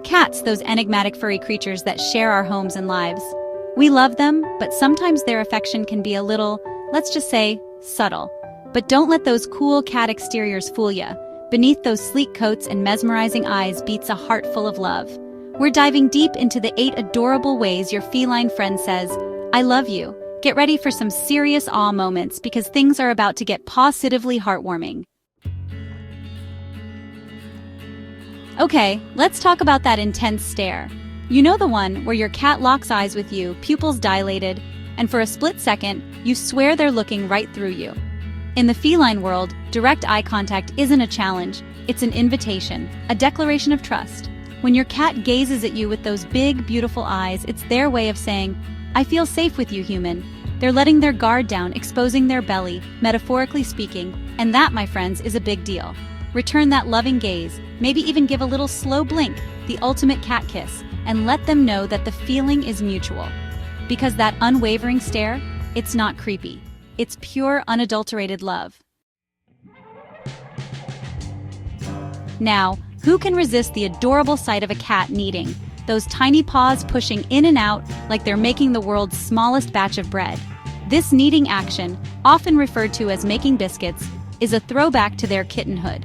Cats, those enigmatic furry creatures that share our homes and lives. We love them, but sometimes their affection can be a little, let's just say, subtle. But don't let those cool cat exteriors fool ya. Beneath those sleek coats and mesmerizing eyes beats a heart full of love. We're diving deep into the 8 adorable ways your feline friend says, "I love you." Get ready for some serious awe moments because things are about to get positively heartwarming. Okay, let's talk about that intense stare. You know, the one where your cat locks eyes with you, pupils dilated, and for a split second, you swear they're looking right through you. In the feline world, direct eye contact isn't a challenge, it's an invitation, a declaration of trust. When your cat gazes at you with those big, beautiful eyes, it's their way of saying, "I feel safe with you, human." They're letting their guard down, exposing their belly, metaphorically speaking, and that, my friends, is a big deal. Return that loving gaze, maybe even give a little slow blink, the ultimate cat kiss, and let them know that the feeling is mutual. Because that unwavering stare, it's not creepy. It's pure, unadulterated love. Now, who can resist the adorable sight of a cat kneading? Those tiny paws pushing in and out like they're making the world's smallest batch of bread. This kneading action, often referred to as making biscuits, is a throwback to their kittenhood.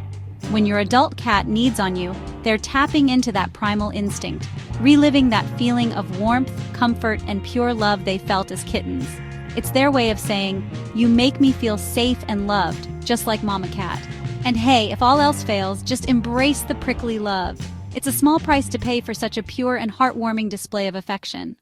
When your adult cat kneads on you, they're tapping into that primal instinct, reliving that feeling of warmth, comfort, and pure love they felt as kittens. It's their way of saying, "You make me feel safe and loved, just like Mama Cat." And hey, if all else fails, just embrace the prickly love. It's a small price to pay for such a pure and heartwarming display of affection.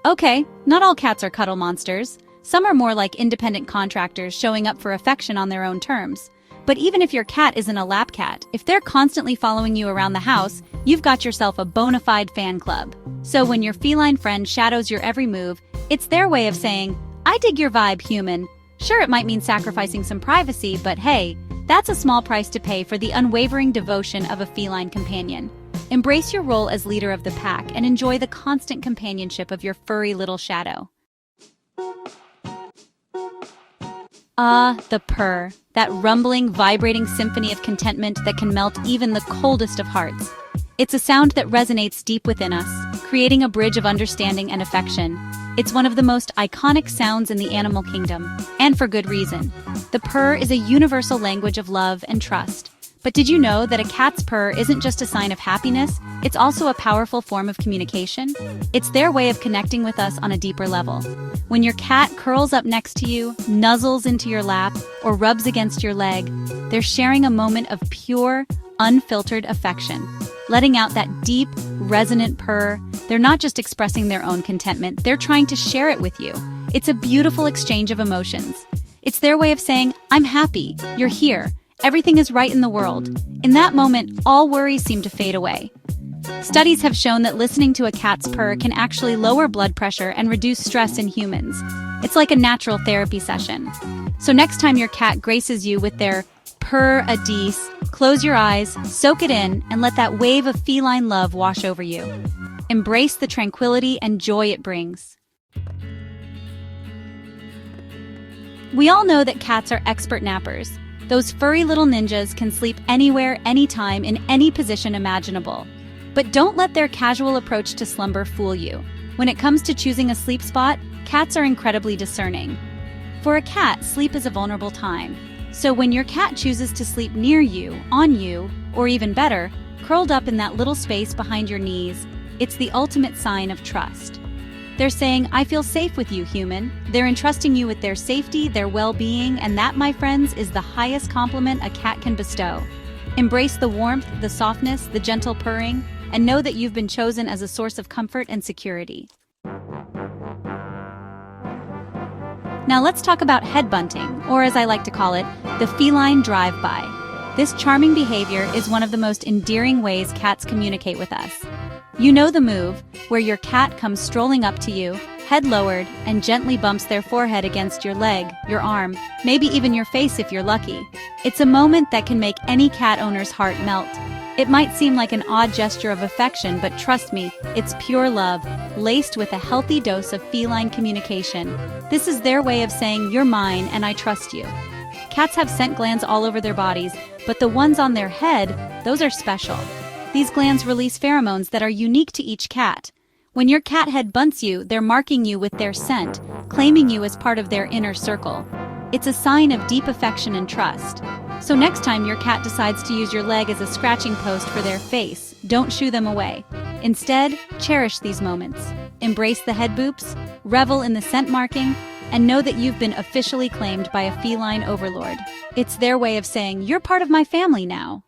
Okay, not all cats are cuddle monsters. Some are more like independent contractors showing up for affection on their own terms. But even if your cat isn't a lap cat, if they're constantly following you around the house, you've got yourself a bona fide fan club. So when your feline friend shadows your every move, it's their way of saying, "I dig your vibe, human." Sure, it might mean sacrificing some privacy, but hey, that's a small price to pay for the unwavering devotion of a feline companion. Embrace your role as leader of the pack and enjoy the constant companionship of your furry little shadow. Ah, the purr, that rumbling, vibrating symphony of contentment that can melt even the coldest of hearts. It's a sound that resonates deep within us, creating a bridge of understanding and affection. It's one of the most iconic sounds in the animal kingdom, and for good reason. The purr is a universal language of love and trust. But did you know that a cat's purr isn't just a sign of happiness, it's also a powerful form of communication? It's their way of connecting with us on a deeper level. When your cat curls up next to you, nuzzles into your lap, or rubs against your leg, they're sharing a moment of pure, unfiltered affection. Letting out that deep, resonant purr, they're not just expressing their own contentment, they're trying to share it with you. It's a beautiful exchange of emotions. It's their way of saying, "I'm happy, you're here, everything is right in the world." In that moment, all worries seem to fade away. Studies have shown that listening to a cat's purr can actually lower blood pressure and reduce stress in humans. It's like a natural therapy session. So next time your cat graces you with their purr-a-deece, close your eyes, soak it in, and let that wave of feline love wash over you. Embrace the tranquility and joy it brings. We all know that cats are expert nappers. Those furry little ninjas can sleep anywhere, anytime, in any position imaginable. But don't let their casual approach to slumber fool you. When it comes to choosing a sleep spot, cats are incredibly discerning. For a cat, sleep is a vulnerable time. So when your cat chooses to sleep near you, on you, or even better, curled up in that little space behind your knees, it's the ultimate sign of trust. They're saying, "I feel safe with you, human." They're entrusting you with their safety, their well-being, and that, my friends, is the highest compliment a cat can bestow. Embrace the warmth, the softness, the gentle purring, and know that you've been chosen as a source of comfort and security. Now let's talk about head bunting, or as I like to call it, the feline drive-by. This charming behavior is one of the most endearing ways cats communicate with us. You know the move, where your cat comes strolling up to you, head lowered, and gently bumps their forehead against your leg, your arm, maybe even your face if you're lucky. It's a moment that can make any cat owner's heart melt. It might seem like an odd gesture of affection, but trust me, it's pure love, laced with a healthy dose of feline communication. This is their way of saying, "You're mine and I trust you." Cats have scent glands all over their bodies, but the ones on their head, those are special. These glands release pheromones that are unique to each cat. When your cat head bunts you, they're marking you with their scent, claiming you as part of their inner circle. It's a sign of deep affection and trust. So next time your cat decides to use your leg as a scratching post for their face, don't shoo them away. Instead, cherish these moments. Embrace the head boops, revel in the scent marking, and know that you've been officially claimed by a feline overlord. It's their way of saying, "You're part of my family now."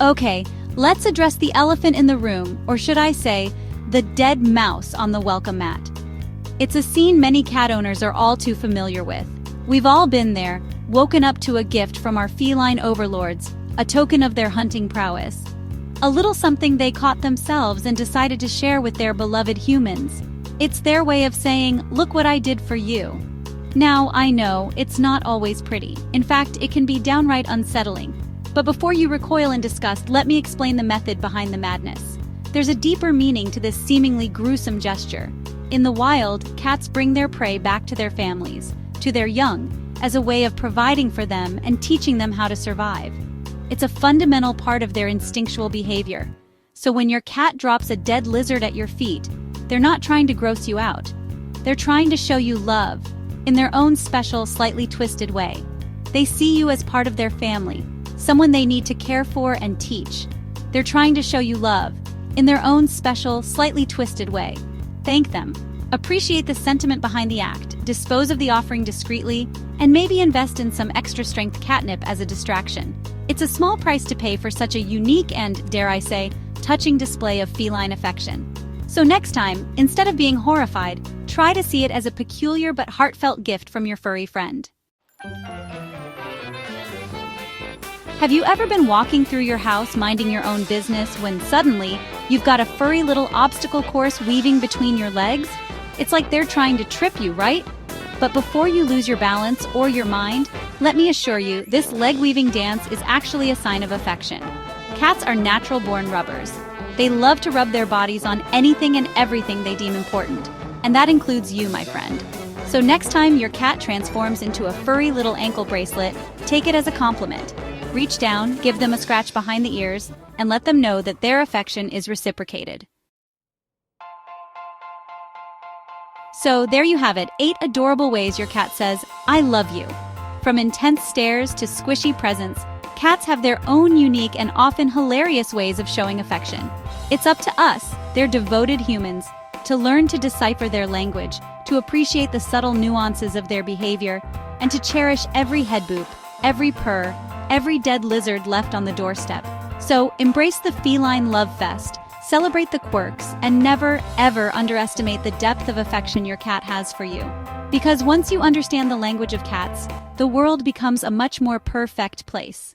Okay, let's address the elephant in the room, or should I say, the dead mouse on the welcome mat. It's a scene many cat owners are all too familiar with. We've all been there, woken up to a gift from our feline overlords, a token of their hunting prowess. A little something they caught themselves and decided to share with their beloved humans. It's their way of saying, "Look what I did for you." Now, I know, it's not always pretty. In fact, it can be downright unsettling. But before you recoil in disgust, let me explain the method behind the madness. There's a deeper meaning to this seemingly gruesome gesture. In the wild, cats bring their prey back to their families, to their young, as a way of providing for them and teaching them how to survive. It's a fundamental part of their instinctual behavior. So when your cat drops a dead lizard at your feet, they're not trying to gross you out. They're trying to show you love, in their own special, slightly twisted way. They see you as part of their family, someone they need to care for and teach. They're trying to show you love, in their own special, slightly twisted way. Thank them. Appreciate the sentiment behind the act, dispose of the offering discreetly, and maybe invest in some extra-strength catnip as a distraction. It's a small price to pay for such a unique and, dare I say, touching display of feline affection. So next time, instead of being horrified, try to see it as a peculiar but heartfelt gift from your furry friend. Have you ever been walking through your house minding your own business when suddenly you've got a furry little obstacle course weaving between your legs? It's like they're trying to trip you, right? But before you lose your balance or your mind, let me assure you, this leg-weaving dance is actually a sign of affection. Cats are natural-born rubbers. They love to rub their bodies on anything and everything they deem important. And that includes you, my friend. So next time your cat transforms into a furry little ankle bracelet, take it as a compliment. Reach down, give them a scratch behind the ears, and let them know that their affection is reciprocated. So there you have it, 8 adorable ways your cat says, "I love you." From intense stares to squishy presents, cats have their own unique and often hilarious ways of showing affection. It's up to us, their devoted humans, to learn to decipher their language, to appreciate the subtle nuances of their behavior, and to cherish every head boop, every purr, every dead lizard left on the doorstep. So embrace the feline love fest, celebrate the quirks, and never, ever underestimate the depth of affection your cat has for you. Because once you understand the language of cats, the world becomes a much more perfect place.